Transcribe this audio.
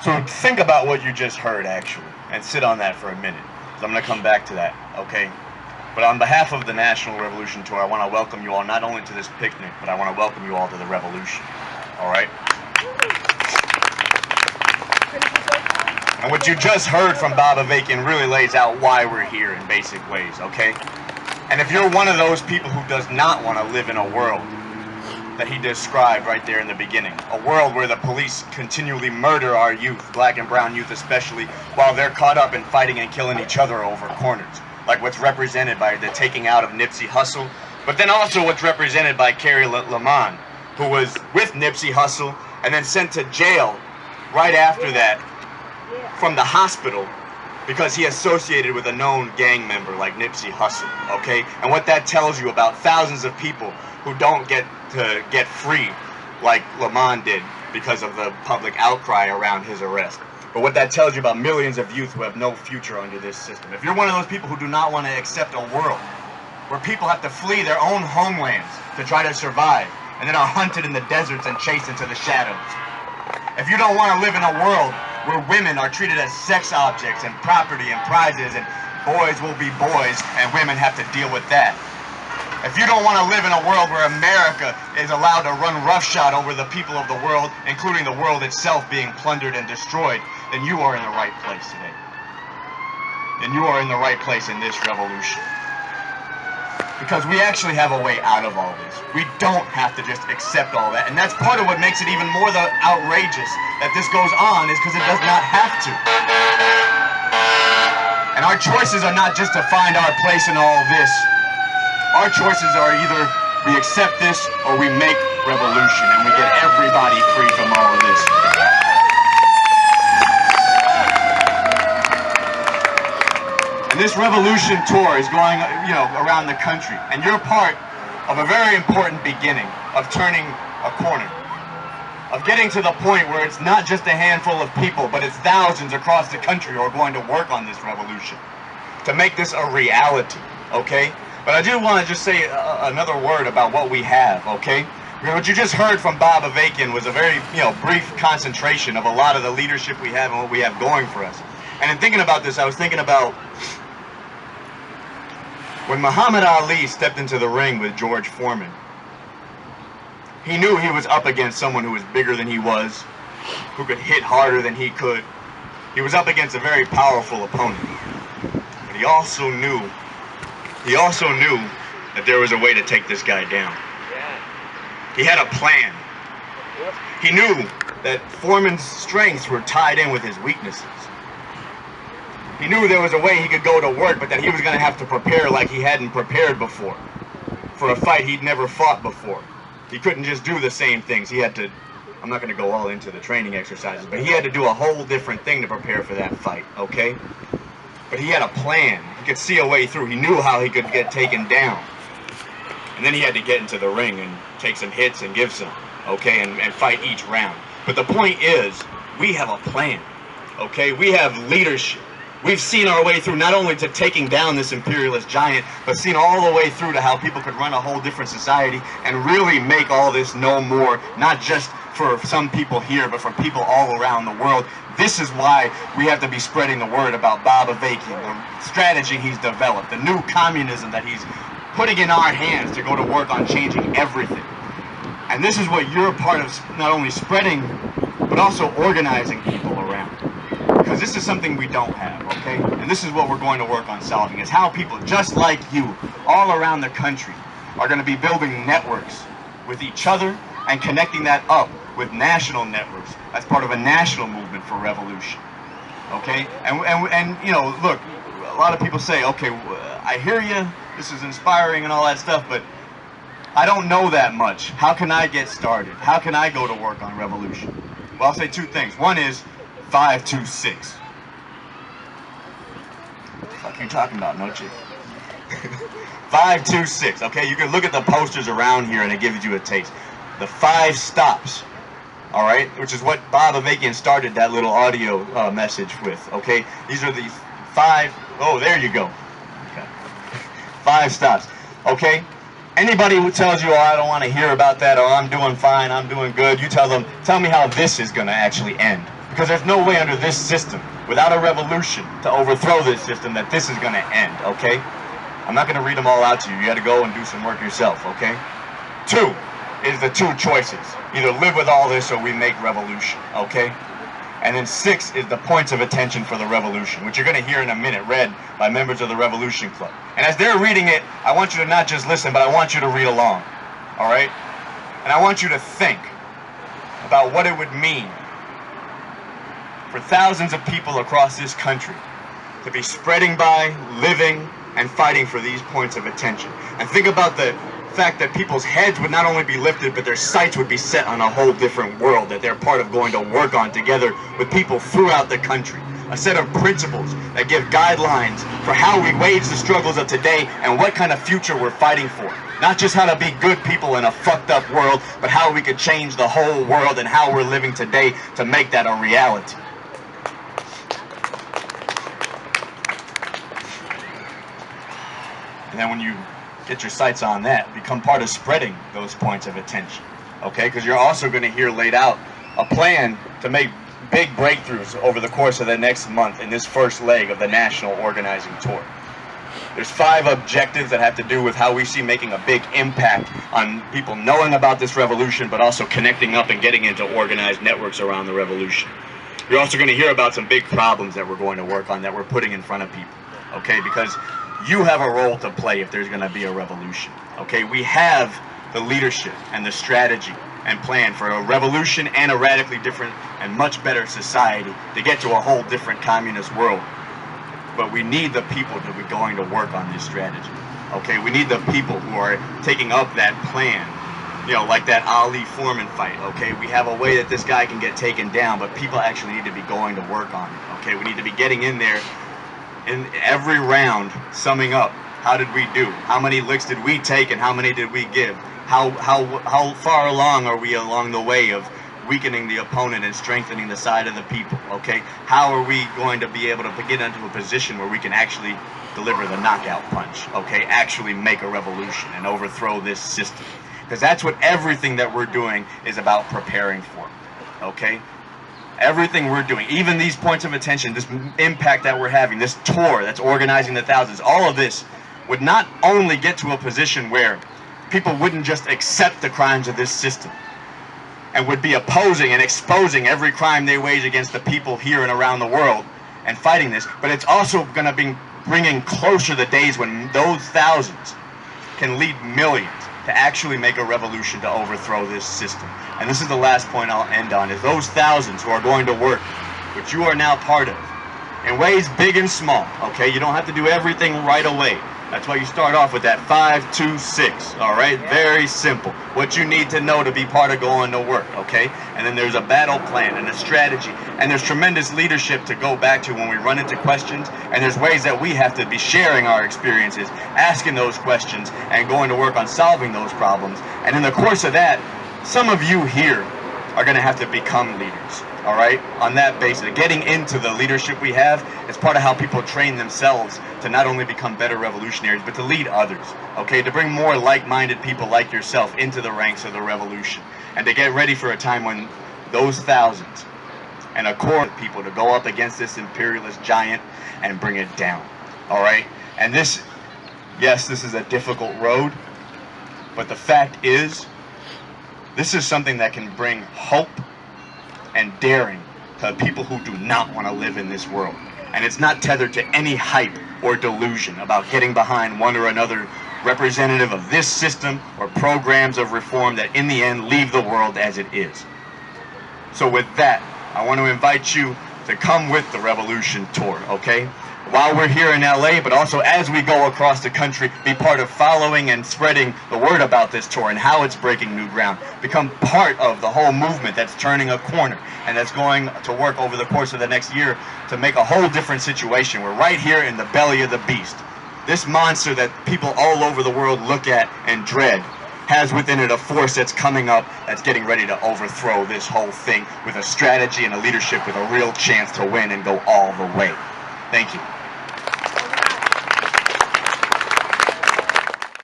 So think about what you just heard, actually, and sit on that for a minute, because I'm going to come back to that, okay? But on behalf of the National Revolution Tour, I want to welcome you all not only to this picnic, but I want to welcome you all to the revolution, all right? And what you just heard from Bob Avakian really lays out why we're here in basic ways, okay? And if you're one of those people who does not want to live in a world that he described right there in the beginning, a world where the police continually murder our youth, black and brown youth especially, while they're caught up in fighting and killing each other over corners, like what's represented by the taking out of Nipsey Hussle, but then also what's represented by Carrie Lamont, who was with Nipsey Hussle and then sent to jail right after that from the hospital because he associated with a known gang member like Nipsey Hussle, okay? And what that tells you about thousands of people who don't get to get free like Lamont did because of the public outcry around his arrest. But what that tells you about millions of youth who have no future under this system. If you're one of those people who do not want to accept a world where people have to flee their own homelands to try to survive and then are hunted in the deserts and chased into the shadows. If you don't want to live in a world where women are treated as sex objects and property and prizes and boys will be boys and women have to deal with that. If you don't want to live in a world where America is allowed to run roughshod over the people of the world, including the world itself being plundered and destroyed, then you are in the right place today. And you are in the right place in this revolution. Because we actually have a way out of all this. We don't have to just accept all that. And that's part of what makes it even more outrageous that this goes on, is because it does not have to. And our choices are not just to find our place in all this. Our choices are either we accept this or we make revolution and we get everybody free from all of this. And this revolution tour is going, around the country. And you're part of a very important beginning of turning a corner. Of getting to the point where it's not just a handful of people, but it's thousands across the country who are going to work on this revolution. To make this a reality, okay? But I do want to just say another word about what we have, okay? What you just heard from Bob Avakian was a very, brief concentration of a lot of the leadership we have and what we have going for us. And in thinking about this, I was thinking about when Muhammad Ali stepped into the ring with George Foreman. He knew he was up against someone who was bigger than he was, who could hit harder than he could. He was up against a very powerful opponent. But he also knew that there was a way to take this guy down. He had a plan. He knew that Foreman's strengths were tied in with his weaknesses. He knew there was a way he could go to work, but that he was going to have to prepare like he hadn't prepared before, for a fight he'd never fought before. He couldn't just do the same things. He had to, I'm not going to go all into the training exercises, but he had to do a whole different thing to prepare for that fight, okay? But he had a plan. He could see a way through. He knew how he could get taken down. And then he had to get into the ring and take some hits and give some, okay, and fight each round. But the point is, we have a plan, okay? We have leadership. We've seen our way through not only to taking down this imperialist giant, but seen all the way through to how people could run a whole different society and really make all this no more, not just for some people here, but for people all around the world. This is why we have to be spreading the word about Bob Avakian, the strategy he's developed, the new communism that he's putting in our hands to go to work on changing everything. And this is what you're a part of, not only spreading, but also organizing people around. Because this is something we don't have, okay? And this is what we're going to work on solving, is how people just like you, all around the country, are going to be building networks with each other and connecting that up with national networks as part of a national movement for revolution, okay? And look, a lot of people say, okay, I hear you, this is inspiring and all that stuff, but I don't know that much. How can I get started? How can I go to work on revolution? Well, I'll say two things. One is 526. What the fuck are you talking about, Noche? 526, okay? You can look at the posters around here and it gives you a taste. The 5 stops, all right? Which is what Bob Avakian started that little audio message with, okay? These are the 5, oh, there you go. Okay. 5 stops, okay? Anybody who tells you, oh, I don't want to hear about that, or I'm doing fine, I'm doing good, you tell them, tell me how this is going to actually end. Because there's no way under this system, without a revolution to overthrow this system, that this is going to end, okay? I'm not going to read them all out to you. You got to go and do some work yourself, okay? 2 is the 2 choices. Either live with all this or we make revolution, okay? And then 6 is the points of attention for the revolution, which you're going to hear in a minute, read by members of the Revolution Club. And as they're reading it, I want you to not just listen, but I want you to read along, all right? And I want you to think about what it would mean for thousands of people across this country to be spreading by, living, and fighting for these points of attention. And think about the fact that people's heads would not only be lifted, but their sights would be set on a whole different world that they're part of going to work on together with people throughout the country. A set of principles that give guidelines for how we wage the struggles of today and what kind of future we're fighting for. Not just how to be good people in a fucked up world, but how we could change the whole world and how we're living today to make that a reality. And then when you get your sights on that, become part of spreading those points of attention, okay? Because you're also going to hear laid out a plan to make big breakthroughs over the course of the next month in this first leg of the national organizing tour. There's 5 objectives that have to do with how we see making a big impact on people knowing about this revolution, but also connecting up and getting into organized networks around the revolution. You're also going to hear about some big problems that we're going to work on, that we're putting in front of people, okay? Because you have a role to play if there's going to be a revolution, okay? We have the leadership and the strategy and plan for a revolution and a radically different and much better society to get to a whole different communist world. But we need the people to be going to work on this strategy, okay? We need the people who are taking up that plan, you know, like that Ali Foreman fight, okay? We have a way that this guy can get taken down, but people actually need to be going to work on it, okay? We need to be getting in there in every round, summing up, how did we do? How many licks did we take and how many did we give? How far along are we along the way of weakening the opponent and strengthening the side of the people, okay? How are we going to be able to get into a position where we can actually deliver the knockout punch, okay? Actually make a revolution and overthrow this system. Because that's what everything that we're doing is about preparing for, okay? Everything we're doing, even these points of attention, this impact that we're having, this tour that's organizing the thousands, all of this would not only get to a position where people wouldn't just accept the crimes of this system and would be opposing and exposing every crime they wage against the people here and around the world and fighting this, but it's also going to be bringing closer the days when those thousands can lead millions to actually make a revolution to overthrow this system. And this is the last point I'll end on, is those thousands who are going to work, which you are now part of, in ways big and small, okay? You don't have to do everything right away. That's why you start off with that 5, 2, 6, all right? Very simple. What you need to know to be part of going to work, okay? And then there's a battle plan and a strategy, and there's tremendous leadership to go back to when we run into questions, and there's ways that we have to be sharing our experiences, asking those questions, and going to work on solving those problems. And in the course of that, some of you here are going to have to become leaders, all right? On that basis, getting into the leadership we have is part of how people train themselves to not only become better revolutionaries, but to lead others, okay? To bring more like-minded people like yourself into the ranks of the revolution, and to get ready for a time when those thousands and a core of people to go up against this imperialist giant and bring it down, all right? And this, yes, this is a difficult road, but the fact is, this is something that can bring hope and daring to people who do not want to live in this world. And it's not tethered to any hype or delusion about getting behind one or another representative of this system or programs of reform that in the end leave the world as it is. So with that, I want to invite you to come with the Revolution Tour, okay? While we're here in LA, but also as we go across the country, be part of following and spreading the word about this tour and how it's breaking new ground. Become part of the whole movement that's turning a corner and that's going to work over the course of the next year to make a whole different situation. We're right here in the belly of the beast. This monster that people all over the world look at and dread has within it a force that's coming up, that's getting ready to overthrow this whole thing with a strategy and a leadership with a real chance to win and go all the way. Thank you.